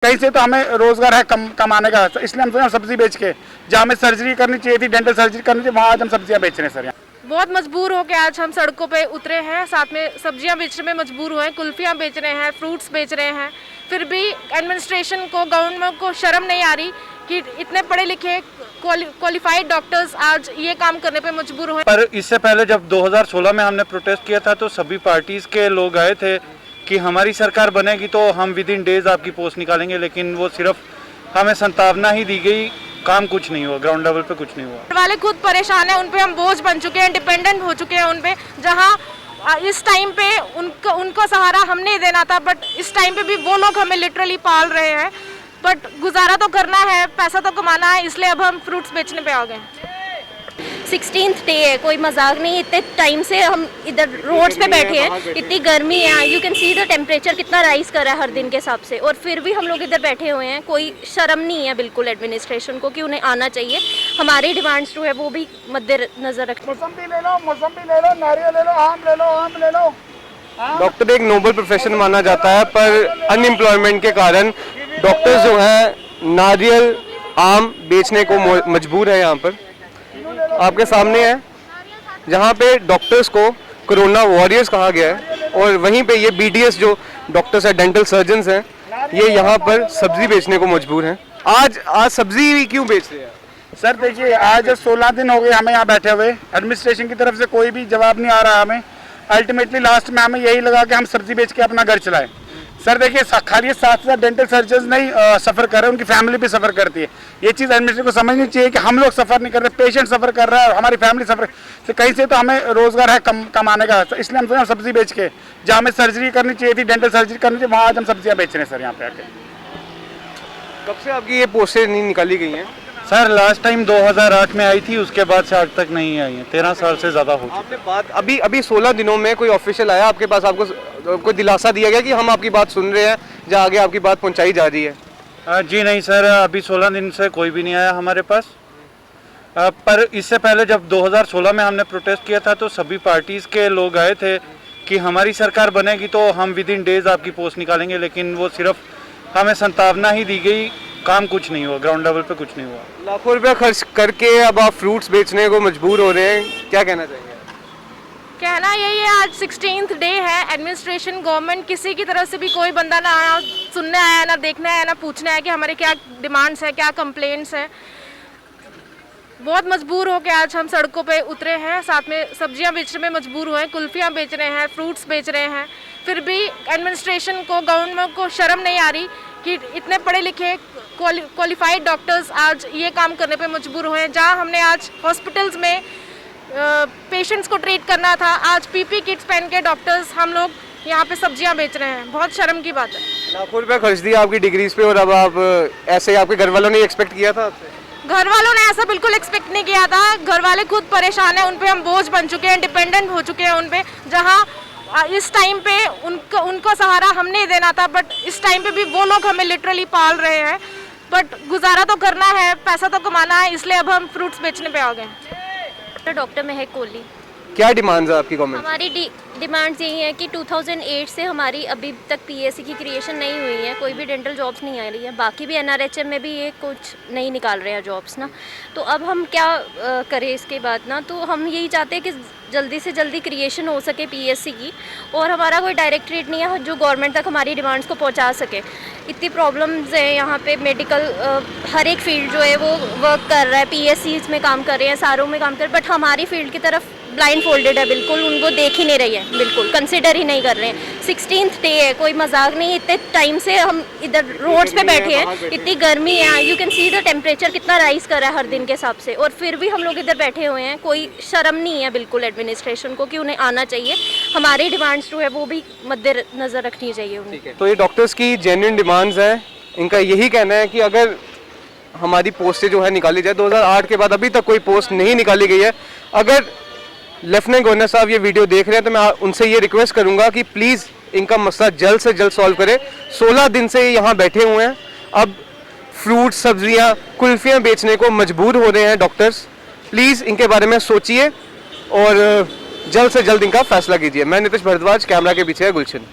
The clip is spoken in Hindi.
कहीं से तो हमें रोजगार है कमाने का, इसलिए हम सब्जी बेच के, जहाँ हमें सर्जरी करनी चाहिए थी, डेंटल सर्जरी करनी चाहिए, वहाँ आज हम सब्जियाँ बेच रहे हैं सर। यहाँ बहुत मजबूर होकर आज हम सड़कों पे उतरे हैं, साथ में सब्जियां बेचने में मजबूर हुए हैं, कुल्फियां बेच रहे हैं, फ्रूट्स बेच रहे हैं। फिर भी एडमिनिस्ट्रेशन को, गवर्नमेंट को शर्म नहीं आ रही कि इतने पढ़े लिखे क्वालिफाइड डॉक्टर्स आज ये काम करने पे मजबूर हुए। पर इससे पहले जब 2016 में हमने प्रोटेस्ट किया था तो सभी पार्टीज के लोग आए थे कि हमारी सरकार बनेगी तो हम विद इन डेज आपकी पोस्ट निकालेंगे, लेकिन वो सिर्फ हमें संतावना ही दी गई, काम कुछ नहीं हुआ, ग्राउंड लेवल पे कुछ नहीं हुआ। वाले खुद परेशान है, उन पे हम बोझ बन चुके हैं, डिपेंडेंट हो चुके हैं उन पे, जहाँ इस टाइम पे उनको सहारा हमने देना था, बट इस टाइम पे भी वो लोग हमें लिटरली पाल रहे हैं। बट गुजारा तो करना है, पैसा तो कमाना है, इसलिए अब हम फ्रूट्स बेचने पे आ गए। 16th डे है, कोई मजाक नहीं। इतने टाइम से हम इधर रोड्स पे बैठे हैं, इतनी गर्मी है, you can see the temperature कितना राइज कर रहा है हर दिन के हिसाब से, और फिर भी हम लोग इधर बैठे हुए हैं। कोई शर्म नहीं है बिल्कुल एडमिनिस्ट्रेशन को कि उन्हें आना चाहिए। हमारी डिमांड्स जो है वो भी मद्देनजर रखें। मौसम्बी ले लो, नारियल ले लो, आम ले लो। डॉक्टर एक नोबल प्रोफेशन माना जाता है, पर अनएम्प्लॉयमेंट के कारण डॉक्टर्स जो हैं नारियल आम बेचने को मजबूर है। यहाँ पर आपके सामने है, जहाँ पे डॉक्टर्स को कोरोना वॉरियर्स कहा गया है, और वहीं पे ये बीडीएस जो डॉक्टर्स हैं, डेंटल सर्जन्स हैं, ये यहाँ पर सब्जी बेचने को मजबूर हैं। आज सब्जी क्यों बेच रहे हैं सर? देखिए, आज 16 दिन हो गए हमें यहाँ बैठे हुए, एडमिनिस्ट्रेशन की तरफ से कोई भी जवाब नहीं आ रहा हमें। अल्टीमेटली लास्ट में हमें यही लगा कि हम सब्जी बेच के अपना घर चलाएं। सर देखिए, खाली 7,000 डेंटल सर्जन्स नहीं सफ़र कर रहे हैं, उनकी फैमिली भी सफ़र करती है। ये चीज़ एडमिनिस्ट्रेशन को समझनी चाहिए कि हम लोग सफ़र नहीं कर रहे, पेशेंट सफ़र कर रहा है और हमारी फैमिली सफ़र, तो कहीं से तो हमें रोज़गार है कमाने का, तो इसलिए हम सब्जी बेच के, जहाँ हमें सर्जरी करनी चाहिए थी, डेंटल सर्जरी करनी चाहिए, वहाँ आज हम सब्जियाँ बेच रहे हैं सर। यहाँ पे आके कब से आपकी ये पोस्टें नहीं निकाली गई हैं? सर लास्ट टाइम 2008 में आई थी, उसके बाद से आज तक नहीं आई है, 13 साल से ज़्यादा हो चुका। आपने बात अभी 16 दिनों में कोई ऑफिशियल आया आपके पास, आपको कोई दिलासा दिया गया कि हम आपकी बात सुन रहे हैं, जहाँ आगे आपकी बात पहुँचाई जा रही है? जी नहीं सर, अभी 16 दिन से कोई भी नहीं आया हमारे पास। पर इससे पहले जब 2016 में हमने प्रोटेस्ट किया था तो सभी पार्टीज़ के लोग आए थे कि हमारी सरकार बनेगी तो हम विद इन डेज आपकी पोस्ट निकालेंगे, लेकिन वो सिर्फ हमें संतावना ही दी गई, काम कुछ नहीं हुआ, ग्राउंड लेवल पे कुछ नहीं हुआ। लाखों रुपया खर्च करके अब आप फ्रूट्स बेचने को मजबूर हो रहे हैं, क्या कहना चाहिए? कहना यही है, आज 16th डे है, एडमिनिस्ट्रेशन, गवर्नमेंट, किसी की तरफ से भी कोई बंदा ना आया, सुनने आया, ना देखने आया, ना पूछने आया कि हमारे क्या डिमांड्स हैं, क्या कंप्लेंट्स हैं। बहुत मजबूर होकर आज हम सड़कों पे उतरे हैं, साथ में सब्जियां बेचने में मजबूर हुए हैं, कुल्फियां बेच रहे हैं, फ्रूट्स बेच रहे हैं। फिर भी एडमिनिस्ट्रेशन को, गवर्नमेंट को शर्म नहीं आ रही कि इतने पढ़े लिखे क्वालिफाइड डॉक्टर्स आज ये काम करने पे मजबूर हुए हैं। जहाँ हमने आज हॉस्पिटल्स में पेशेंट्स को ट्रीट करना था, आज पीपी किट्स पहन के डॉक्टर्स हम लोग यहाँ पे सब्जियाँ बेच रहे हैं। बहुत शर्म की बात है। लाखों रुपया खर्च दिया आपकी डिग्रीज पे, और अब आप ऐसे आपके घर वालों ने एक्सपेक्ट किया था आपसे? घर वालों ने ऐसा बिल्कुल एक्सपेक्ट नहीं किया था। घर वाले खुद परेशान है, उन पे हम बोझ बन चुके हैं, डिपेंडेंट हो चुके हैं उन पे, जहाँ इस टाइम पे उनको सहारा हमने देना था, बट इस टाइम पे भी वो लोग हमें लिटरली पाल रहे हैं। बट गुजारा तो करना है, पैसा तो कमाना है, इसलिए अब हम फ्रूट्स बेचने पे आ गए। डॉक्टर महक कोहली। क्या डिमांड्स है आपकी गवर्नमेंट? हमारी डिमांड्स यही है कि 2008 से हमारी अभी तक पीएससी की क्रिएशन नहीं हुई है, कोई भी डेंटल जॉब्स नहीं आ रही है। बाकी भी एनआरएचएम में भी ये कुछ नहीं निकाल रहे हैं जॉब्स ना, तो अब हम क्या करें इसके बाद ना। तो हम यही चाहते हैं कि जल्दी से जल्दी क्रिएशन हो सके पीएससी की, और हमारा कोई डायरेक्टरेट नहीं है जो गवर्नमेंट तक हमारी डिमांड्स को पहुंचा सके। इतनी प्रॉब्लम्स है यहाँ पे, मेडिकल हर एक फील्ड जो है वो वर्क कर रहा है, पीएससी में काम कर रहे हैं, सारों में काम कर रहे हैं, बट हमारी फील्ड की तरफ ब्लाइंड फोल्डेड है, बिल्कुल उनको देख ही नहीं रही है, बिल्कुल कंसिडर ही नहीं कर रहे हैं। 16th डे है, कोई मजाक नहीं। इतने टाइम से हम इधर रोड्स पे बैठे हैं, इतनी गर्मी है, you can see the temperature कितना राइज कर रहा है हर दिन के हिसाब से, और फिर भी हम लोग इधर बैठे हुए हैं। कोई शर्म नहीं है बिल्कुल एडमिनिस्ट्रेशन को कि उन्हें आना चाहिए। हमारी डिमांड्स जो है वो भी मद्देनजर रखनी चाहिए उन्हें। तो ये डॉक्टर्स की जेन्युइन डिमांड्स हैं, इनका यही कहना है कि अगर हमारी पोस्टें जो है निकाली जाए, 2008 के बाद अभी तक कोई पोस्ट नहीं निकाली गई है। अगर लेफ्टिनेंट गवर्नर साहब ये वीडियो देख रहे हैं तो मैं उनसे ये रिक्वेस्ट करूंगा कि प्लीज़ इनका मसला जल्द से जल्द सॉल्व करें। 16 दिन से यहाँ बैठे हुए हैं, अब फ्रूट, सब्जियाँ, कुल्फियाँ बेचने को मजबूर हो रहे हैं डॉक्टर्स। प्लीज़ इनके बारे में सोचिए और जल्द से जल्द इनका फैसला कीजिए। मैं नितिश भारद्वाज, कैमरा के पीछे है गुलशन।